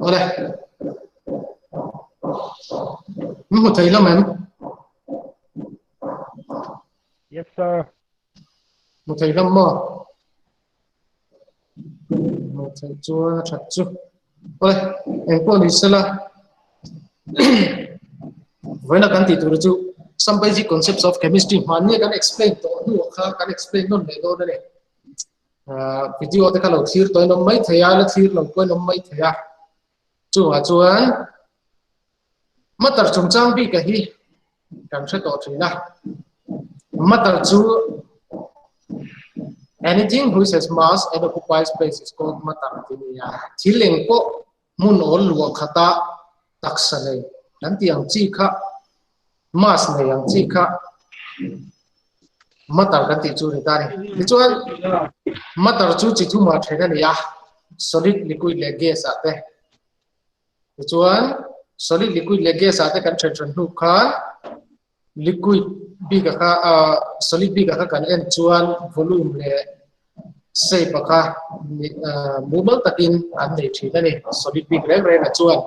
Oleh, một thầy lắm em. Yes, sir. Một thầy lắm mà. Một thầy chúa thật chứ. Oleh, em có lý là với là căn tỷ tụ chú some basic concepts of chemistry mà như can explain to đủ khác can explain non này đó đấy. Video thì kalau thir tôi nó mấy thầy là thir lòng tôi nó mấy thầy chú à chú anh mất tập trung trang bị cái gì cảm sẽ tốt rồi nè mất tập chú anything which has mass and occupies space is called matter tinia chỉ liền có muốn ổn lúa khata taksa này dan tiang chi kha mass này yang chi kha matter kan ti chu ni ta ni chu matter chu chi thu ma thena ni ya solid liquid le gas ate chuan solid liquid le gas ate kan chen hu khan liquid bi ka kha solid bi ka kha kan en chuan volume le shape ka movement takin an nei thina ni solid bi re re na chuan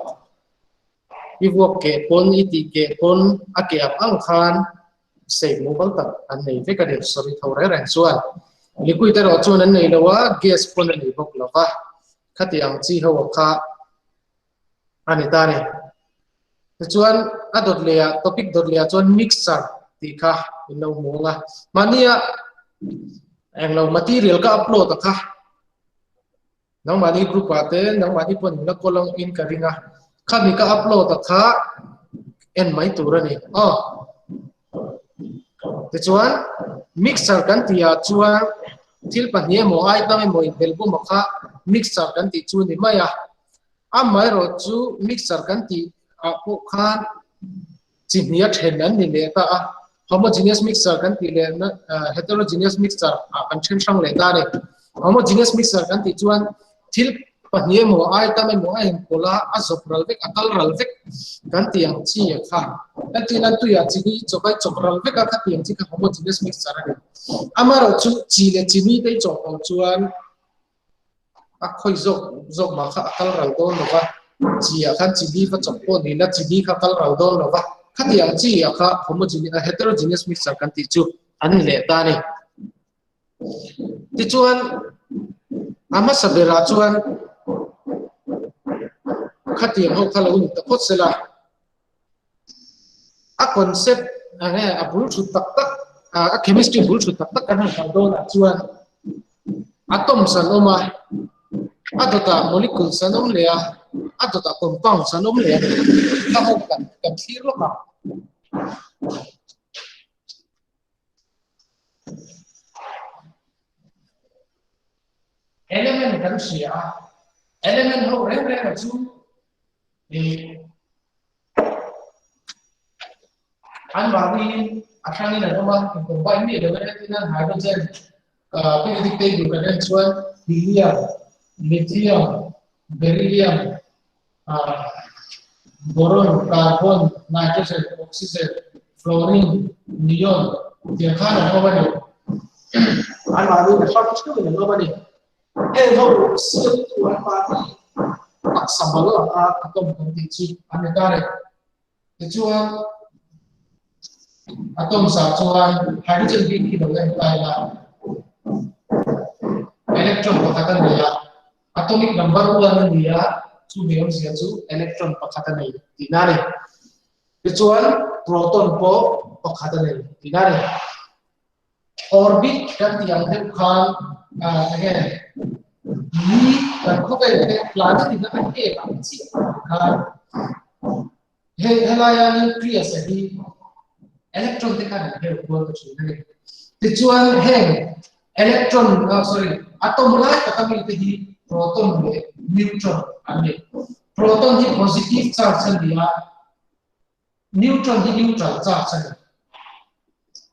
i wok ke pon i ti ke pon a ke ang khan shape movement tak an nei ve ka de solid ho re re chuan liquid ro chuan an nei lawa gas pon an nei bok lawa khatiang chi ho kha ani ta ni chuan a dot le topic dot le chuan mixer ti kha in lo monga mania ang lo material ka upload kha nang mani group ate nang mani pon na kolong in ka ringa khami ka upload kha en mai turani te chuan mixer kan tia chuan thil pahnia mo ai tang mo belbu makha mixer kan ti chu ni maya amai ro chu mixer kan ti a po khan chinia thenan ni le ta homogeneous mixer kan ti le na heterogeneous mixer kan chen sang le ta ne homogeneous mixer kan ti chuan thil pahnia mo ai tang mo ai pola azopral vek akal ral vek kan ti ang chi kha kan ti nan tu ya chi ni chokai chopral vek ka ti ang chi ka homogeneous mixer ne amaro chu chi le chi ni dei chok chuan a khoi zok ma kha akal ral do no wa chi a khan chi di fa chok po ni la chi di kha kal ral do no wa khati ang chi a kha homogeneous heterogeneous mixer kan ti chu an le ta ni ti chuan ama sabera chuan khati ang ho khala un ta khot sela a concept a bul thu tak tak a chemistry bul thu tak tak kan ha do na chuan atom san oma adota molecule sanom le adota compound sanom le ka ho kan thir lo ka element kan sia element ho re re chu an ba ni athani na ma combine ni le na hydrogen periodic table kan chuan helium lithium beryllium boron carbon nitrogen oxygen fluorine neon dia khan no ba ni an ba ni na short chu ni no ba ni e ho si tu an ba ni ak samalo atom kan ti chi an ta re ti chuan atom sa chuan hydrogen bi ki do le ta la electron pakatan dia atomic number 1 dia chu meon sia chu electron pakatan nei tinare chuan proton po pakatan nei tinare orbit kan tiang the khan again ni kan ko kai planet ina ake chi khan helaya nucleus adi electron te kan he ko chu nei ti chuan heng electron atom la katamil te hi proton le neutron ane proton hi positive charge an dia neutron hi neutral charge an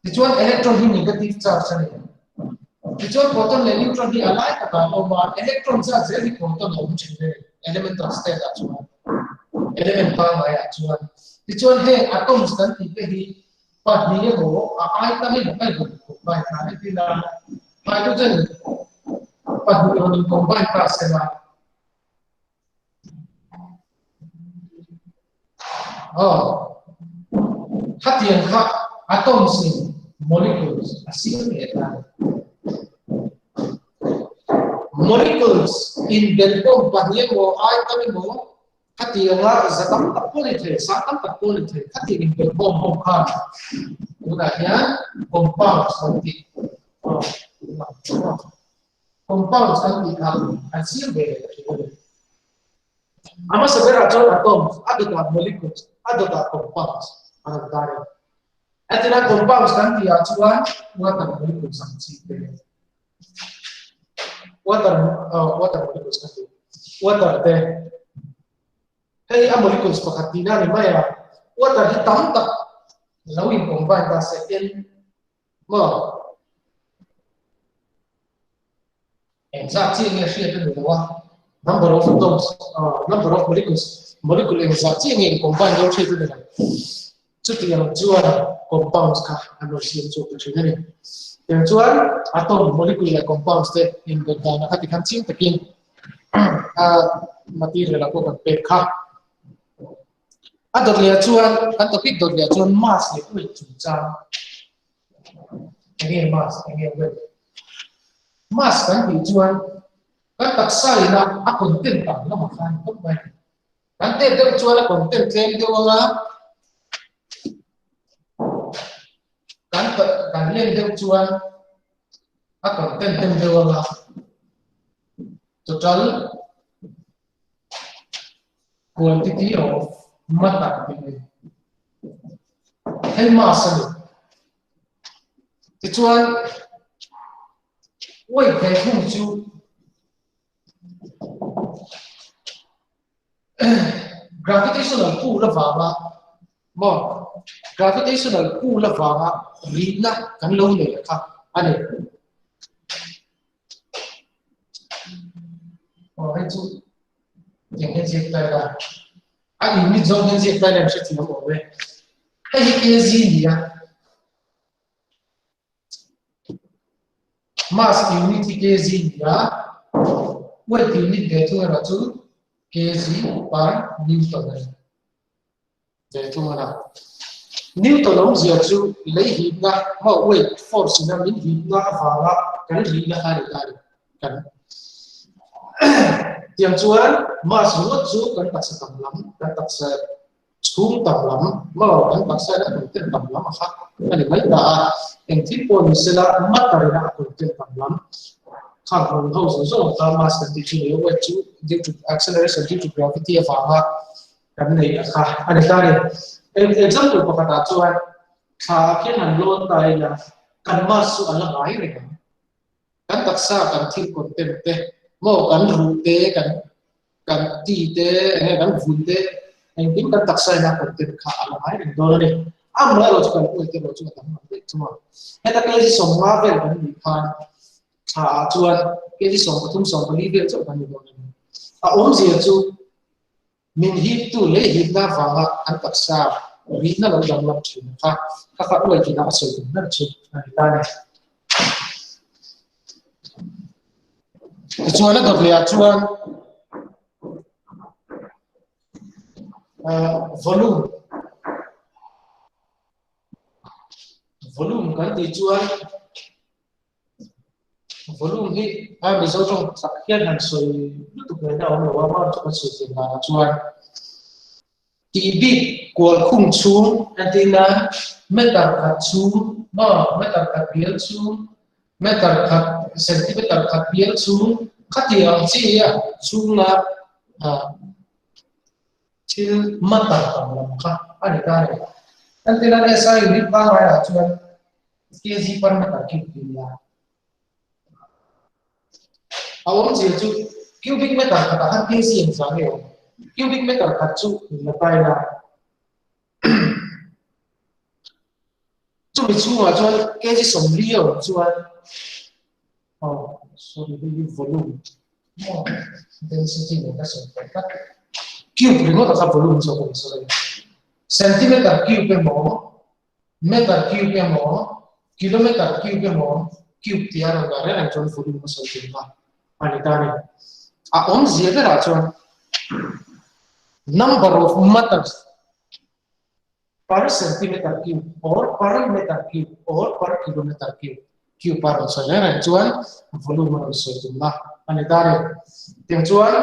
ti chuan electron hi negative charge an ti chuan proton le neutron hi alai ka ta ma electron charge hi proton ho chhe elemental state a chuan element pa ma ya chuan ti chuan he atoms kan ti te hi pa ni ho ai ta ni kai ko ba ka ni la hydrogen pag combine pa sila hatian kha atoms in molecules asil eta molecules in belkom pahye mo atom mo hatian la zatam tapoli the satam tapoli the hatian in belkom ho kha una hian compounds nanti compounds nanti kha asil be ama sabera atom atoms adota molecules adota compounds anadare atina compounds nanti achuan water molecules nanti water molecules nanti water te hey a molecules pakatina ni maya water hitam tak lawin combine ta second mo exact thing is here to the number of atoms number of molecule exact thing in combine your shape to the chu tiang chuan compounds ka ano siam chu ka thina ni tiang chuan atom molecule compounds te in the dana ka tikhan ching takin material ko kan pe kha ador le chuan kan topic dor le chuan mass le ku chu cha again mass kan ti chuan kan taksai na a content tam na ma khan ko ba kan te de chuan a content claim de wanga kan len de chuan a content tem de wanga total quantity of matter hay mass ni chuan wei ke hung chu gravitational pull la wanga mo gravitational pull la wanga rina kan lo le kha ani hay chu yang hen jek ta la ani mi zong hen jek ta la shi ti mo we hay ke zi ni ya mass unity kg ya weight unit de tu ra chu kg per newton de tu mana newton ong zia chu lei hi na ma weight force na min hi na awala kan ri na hari kan tiang chuan mass ngot chu kan taksa tamlam kan taksa chung tamlam ma kan taksa na kan tamlam kha ani mai da en tipo ni sela matter na content tamlam khang hong ho so ta mass quantity ni wa chu due to acceleration due to gravity of our kan nei kha ani ta ni example ko kata chuan kha khen han lon tai na kan mass su ala ngai re kan taksa kan thil content te mo kan ru te kan ti te kan vun te en tin kan taksa na content kha ala ngai re do ni amma lo chu kan ko te lo chu kan ma te chu heta ke ji som ma vel kan ni khan cha chuan ke ji som pathum som bali vel chu kan ni do ni a om ji chu min hi tu le hi na wanga an taksa ri na lo dam lam chu kha kha oi ki na so tu na chu ani ta ni chuan a dor le chuan volume kan ti chuan volume hi a mi zo jong sak hian han soi lu tu na on lo ma chu ka soi tin na chuan ti bi kwal khung chung antina meter khat chung ma meter khat bial chung meter khat centimeter khat bial chung khati ang chi ya chung na til matar tamlam kha ani ta ni antina ne sai ni pa ya chuan kg per meter cube ya awam ji chu cubic meter kha han kg in sang he cubic meter kha chu la pai na chu mi chu wa chuan kg som li yo chuan sorry the volume density ne ka som ka cube ringo ta volume so ko so centimeter cube pe mo meter cube pe mo kilometer cube pe mo cube tiar ga re na chon volume so tin ba ani ta ni a om zia da chuan number of meters per centimeter cube or per meter cube or per kilometer cube cube par so ne chuan volume ro so tumla ani dare tiang chuan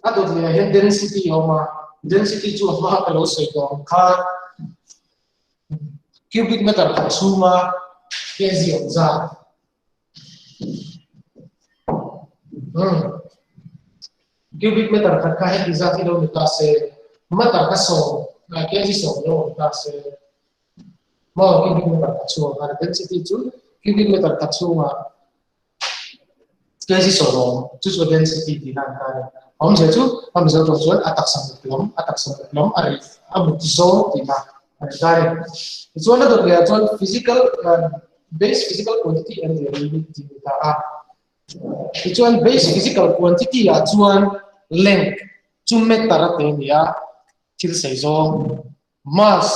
adot le hen density oma density chu ma ka lo so dong kha cubic meter kha chuma kg za cubic meter kha he za kilometer se meter ka so kg so lo ta se mo cubic meter ka chu ha density chu cubic meter ka chu ma kg so lo chu so density di nan ka om je chu om zo to chuan atak sam lom ari abu zo ti na ari dai chuan na do le chuan physical base physical quantity and the reality ta a chuan base physical quantity a chuan length chu meter te nia thil sei zo mass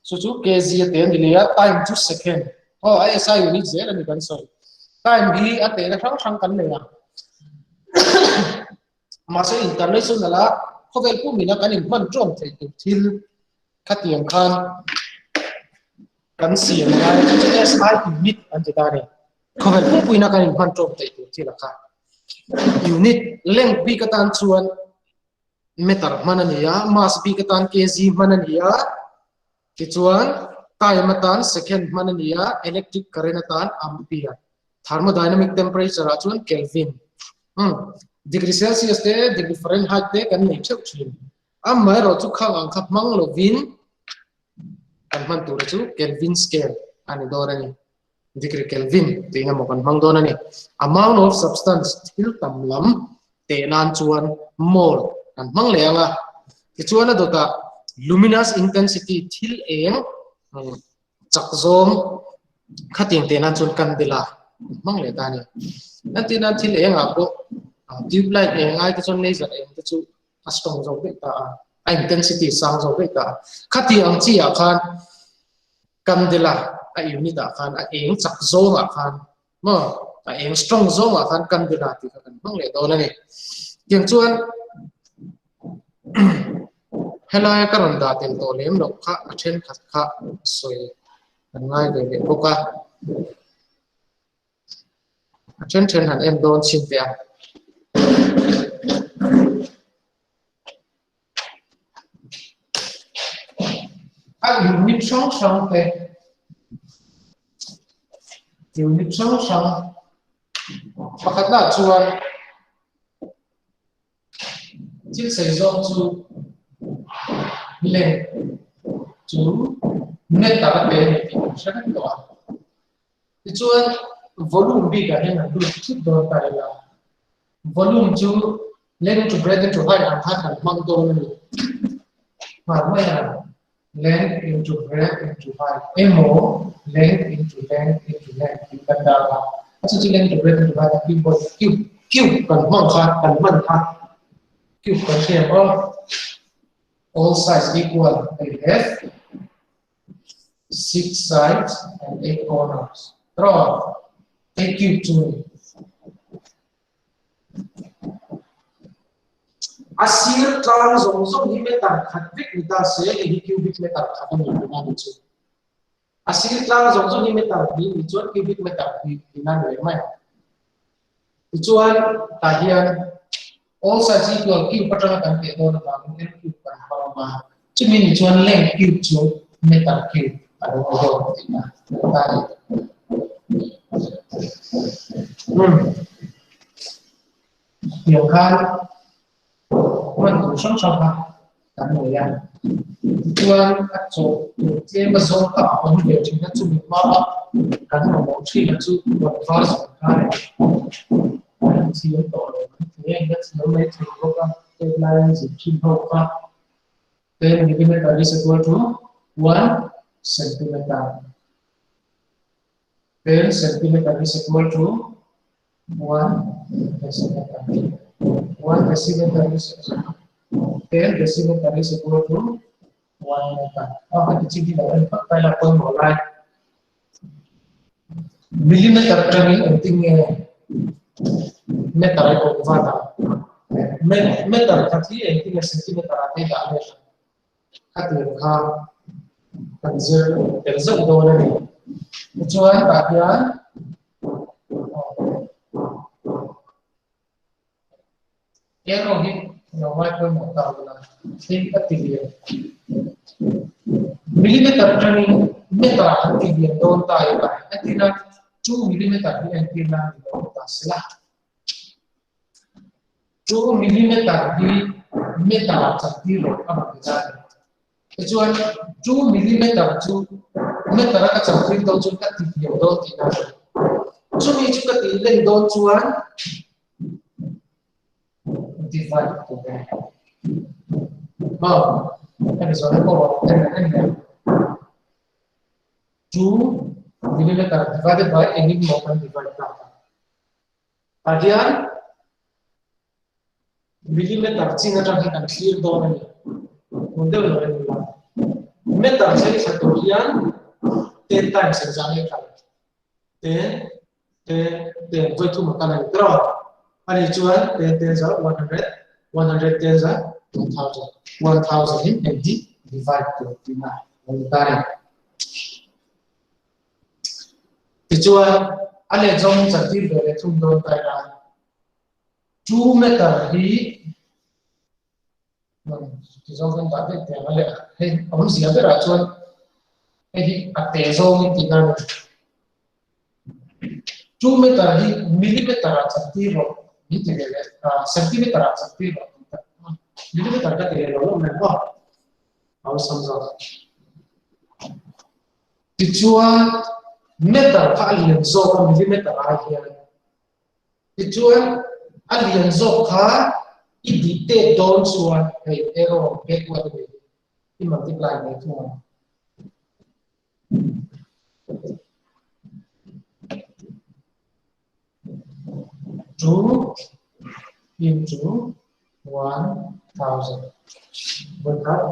so chu kg te nia time to second ai SI unit ze la ni kan so time bi ate na thang kan le ya masa international la khovel pu mina kan in man trom thei tu thil khatiang khan kan siam la SI unit an ta ne khovel pu puina kan in man trom thei tu thil kha unit length bi ka tan chuan meter manania mass bi ka tan kg manania ti chuan time tan second manania electric current tan ampere thermodynamic temperature chuan kelvin degree celsius te degree fahrenheit te kan nei cheu thin mai ro chu khang ang khap mang lovin kan man tur chu kelvin scale ani dorani degree kelvin te nga mo kan mang donani amount of substance thil tamlam te nan chuan mole kan mang leanga ti chuan adota luminous intensity thil eng chak zom khating te nan chun candela mang le tani nanti thil eng a ko tube light eng ai te chon laser eng te chu strong zo be ta intensity sang zo be ta khati ang chi a khan candela a unit a khan a eng chak zo a khan mo a eng strong zo a khan candela ti kan mang le do na ni tiang chuan helai karon da ten to lem lo kha a then khat kha soi kan ngai le boka a then han em don sin te a unit song te unit song pakhat la chuan chil sei zo chu length chu meter te ni ti shan to ti chuan volume bi ga hen du chi do ta la volume chu length to breadth to height and height and mang do ni ma length into breadth into height mo length into length you can da la chu length to breadth into height cube kan mang kha kan man kha cube kan share all sides equal they have 6 sides and 8 corners draw a cube to asir tlang zong zong hi meter khatwik ni ta se hi cubic meter khatam ni na ni chu asir tlang zong zong hi meter ni chuan cubic meter ni na le mai chuan ta hian all sides equal cube patang kan te do na ba cube kan ba ma chu min chuan length cube chu meter cube aro do na ta điều khan mình cũng sống sống ha cả người ăn chuan các chỗ trên mà số cả ông điều chỉnh các chung mà cả một bộ chi là chung một vài số cái chỉ có tổ thế anh rất nhớ mấy thứ có các deadline gì chi hậu các then millimeter is equal to 1 centimeter then centimeter is equal to 1 decimeter 1 decimeter is 10 decimeter is equal to 1 meter. Cái chi tiết này bắt tay là con bỏ lại millimeter trong những tinh nghe meter này cũng vào đó meter các thứ ấy tinh là centimeter này là meter các từ ha kan zero tel zo do na ni chuan ta hian arrow hi no mai ko mo ta na tin ka ti millimeter training meter activity don ta ya ba atina 2 millimeter ni antina don ta sila 2 millimeter di meter activity lo apa kita kecuali 2 millimeter tu meter ka activity don tu ka ti don tina so ni juga ti len don chuan divide to mau kan soalnya kok kan 2 millimeter divided by any modern divide data. Kemudian millimeter Cina kan clear doang ni. Untuk orang ni, meter jadi satu rian 10 times example kan. 10 itu tu makanan draw. Hari jual 10 za 100 100 za 1000 in empty divide to 9 tarik. Kecuali ada jom cantik dari tunggu daerah 2 meter di jom kan tadi tiang ada kamu siapa racuan ate jom tinggal 2 meter di milimeter cantik loh itu dia sentimeter cantik loh milimeter kan dia loh memang harus sama kecuali meter ka alien zo ka millimeter ahian kecuali alien zo ka idite don chuan hey arrow backward ni i multiply by 2 into 1000 berkat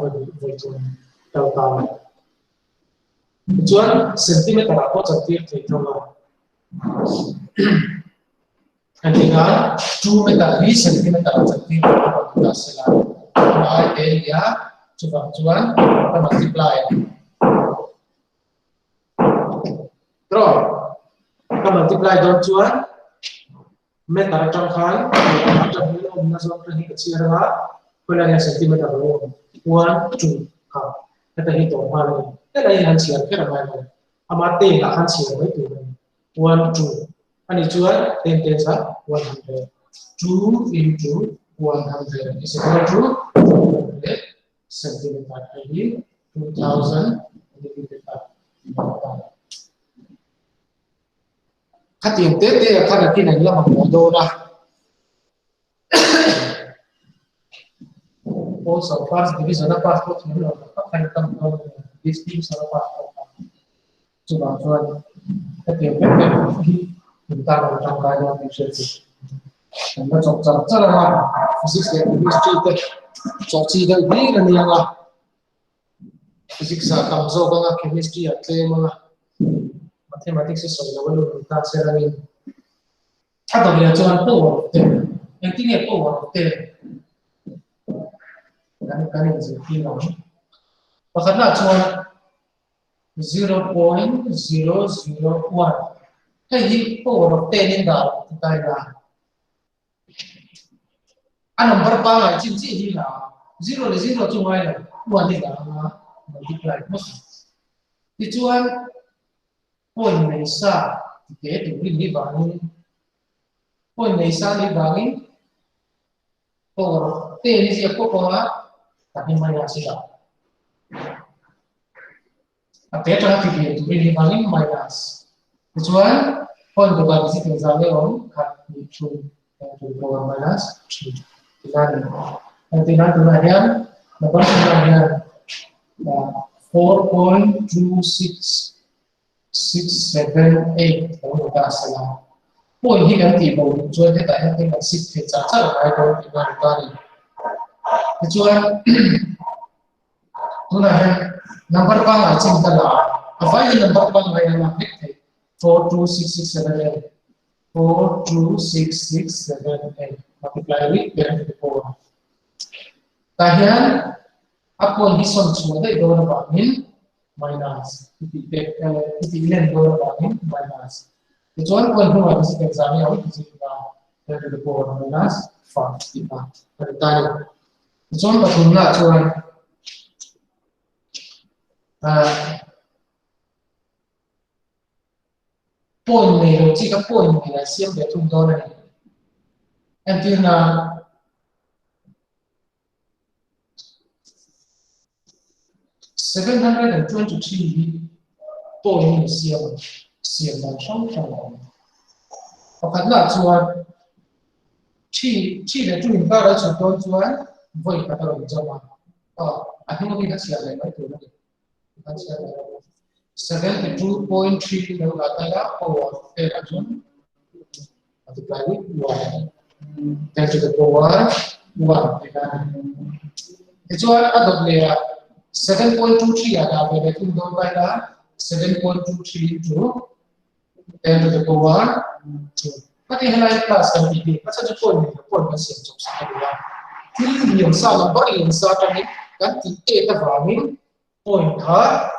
total Kecuali sentimeter apa cantik itu lah. Ketika 2 meter di sentimeter cantik kita selalu. Nah, area coba cuan kita multiply. Terus kita multiply dengan cuan meter terkait atau belum nasab terhadap kecil lah. Kalau sentimeter belum 1 2 kita hitung mana. Cái đây hắn chiếm cái là bài này, ama tên là hắn chiếm mấy từ này, 1 2, anh ấy chúa tên tên sao 100, 2 into 100 is equal to 100 centimeter, jadi 2000 millimeter. Các tiền tế tế là các cái này là bằng một đô ra. Also, first division of passport, you know, các thành công this team sẽ là cho bạn cho cái tiền cái khi chúng ta làm trong cái đó thì sẽ chúng ta chọn chọn rất là physics and chemistry cái chọn chi cái gì là nhiều là physics là cầm dâu cái chemistry là thêm mà mathematics sẽ soi là luôn chúng ta sẽ là mìnhถ้าตอนนี้chọnตัวtiền anh tin làตัวtiền cái gì thì nó và khán giả chọn 0.001 hay gì power of 10 in đạo chúng ta là anh number ba là chính trị gì là 0 là 0 chung ai là 1 thì là multiply mất thì chú anh point này xa thì kế tục đi vào point này xa đi vào power of 10 là gì power tapi mana sih lah Artinya telah video ini paling minus. Kecuali point berbagi si tinggalnya om kat itu power minus 2. Nanti kemudian lepas kemudian 4.26678 kalau kita salah. Point ini kan tiba jual kita yang tinggal 6 kita cara kalau tinggal tadi. Kecuali kemudian number bang cinta lah. Apa ini number bang yang nak dikte? 42668. 42668. Multiply with yang di bawah. Kemudian apa yang dison semua itu dalam bangin minus len go minus. It's 1.1 is exam out is 10 to the power minus 5 it's one but not one point này chỉ có point này là xem về thùng đó này em tin là 723 point xem là xong xong và khán giả chuan chỉ để chúng ta đã chụp đôi chuan với cả tàu điện cho anh không biết là xem này mấy tuổi này 72.3 đâu là tay đã power thế là chúng multiply with 1 10 to the power 1 thì là cái chuan ở đây là 7.23 là về cái thùng đôi bay là 7.23 into 10 to the power 2 cái này là plus cái gì cái sao cho point nó xem trong sai rồi thì nhiều sao nó có nhiều sao trong cái tỷ lệ ta vào mình point hả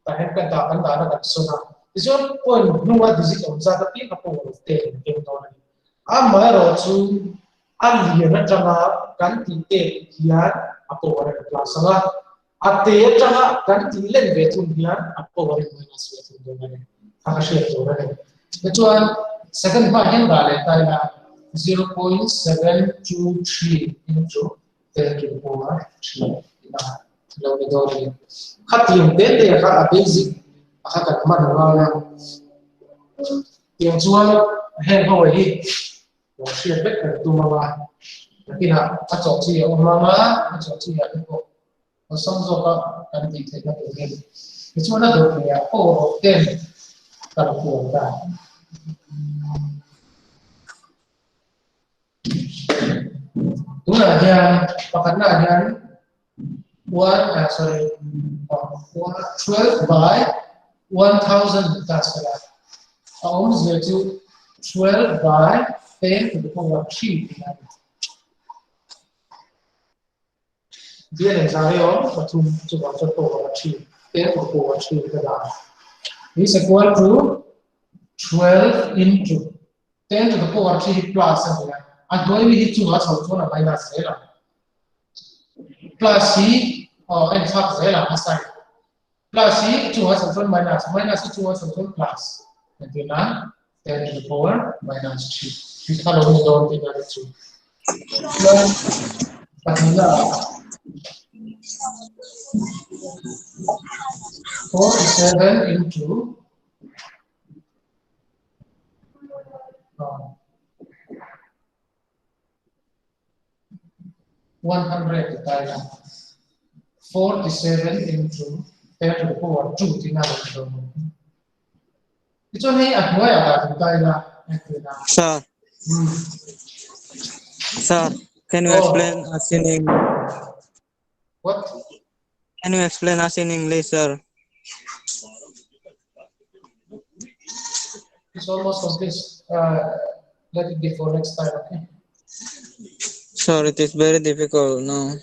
tại cái ta nó đặt số nào thì số point nó là digit ông ra cái cái power ten cái đó này mà rồi chú anh liền nó trong cái tỷ lệ hiện power plus là thế trong cái tỷ lệ về thùng hiện power minus về thùng đó này các cái số đó này cái chuan second part hiện tại là 0.723 into 10 to the power 3 lâu cái đó này khắc tiền đến để khắc basic khắc cả mặt nó là tiền chuan hẹn hò ấy nó sẽ biết là tụi mà khi nào các cháu chỉ ở mama các cháu chỉ ở cái bộ nó xong rồi các anh chị thấy nó được cái chuan nó được thì ô tiền tập của cả đúng là nhà và khán giả nhà 12 by 1000 that's right. Ohms equal to 12 by 10 to the power 3. Here is our ohm, but to the power 3, 10 to the power 3. This is equal to 12 into 10 to the power 3 plus something. And when we hit 2 much, also minus 0. Plus C and top 0 aside. Plus C 2 has also minus. Minus C 2 has also plus. And then 10 to the power minus 3. This kind of we don't think that it's 2. But now 47 into 100 times 47 into 10 to the power 2 thì nào được cái chỗ này ăn ngoài à chúng ta là Sir, sir, can you explain us in English? What? Can you explain us in English, sir? It's almost complete. Let it be for next time, okay? Sir, it is very difficult now.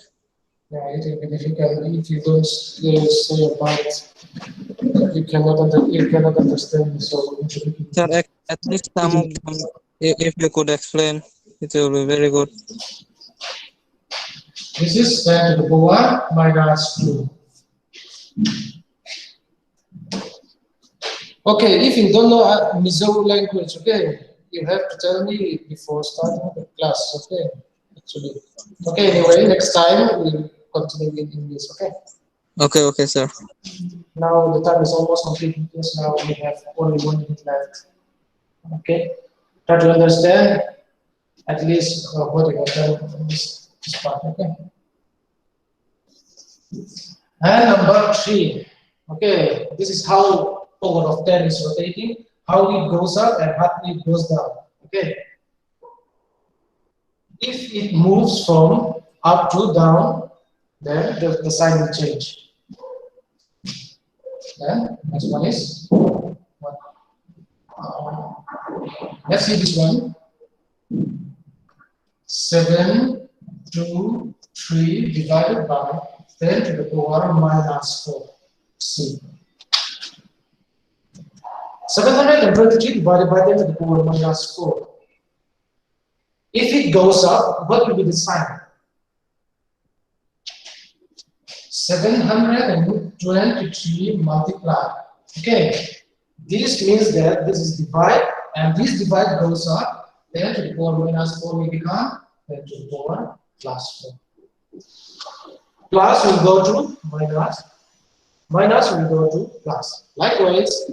Yeah, it will be difficult if you don't say about it. You cannot understand. So, Sir, at least some of them, if you could explain, it will be very good. This is 10 to the power minus 2. Okay, if you don't know Mizo language, okay, you have to tell me before starting the class, okay? Actually, okay. Anyway, next time we'll continue in English, okay? Okay, sir. Now the time is almost complete because now we have only 1 minute left. Okay, try to understand at least what we have done in this part. Okay. And number 3. Okay, this is how power of 10 is rotating, how it goes up and how it goes down. Okay. If it moves from up to down, then the sign will change. Then next one is what? Let's see this one. 7, 2, 3 divided by 10 to the power minus 4. C. 723 divided by 10 to the power minus 4. If it goes up, what will be the sign? 723 multiplied. Okay. This means that this is divide, and this divide goes up. 10 to the power minus 4 will become 10 to the power plus 4. Plus will go to minus. Minus will go to plus. Likewise,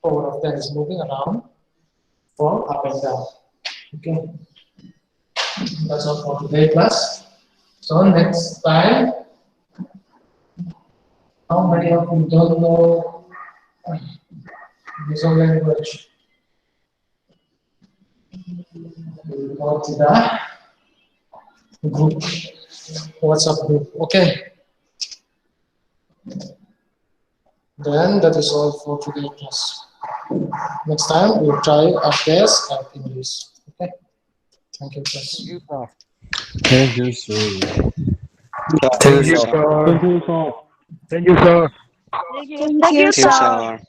power of 10 is moving around from up and down. Okay. That's all for today, class. So next time, how many of you don't know visual language? We will go to the group, WhatsApp group. Okay. Then that is all for today, class. Next time we'll try our best at English. Okay. Thank you, class. Thank you, sir. Thank you, sir. Thank you, sir. Thank you, sir. Thank you, sir.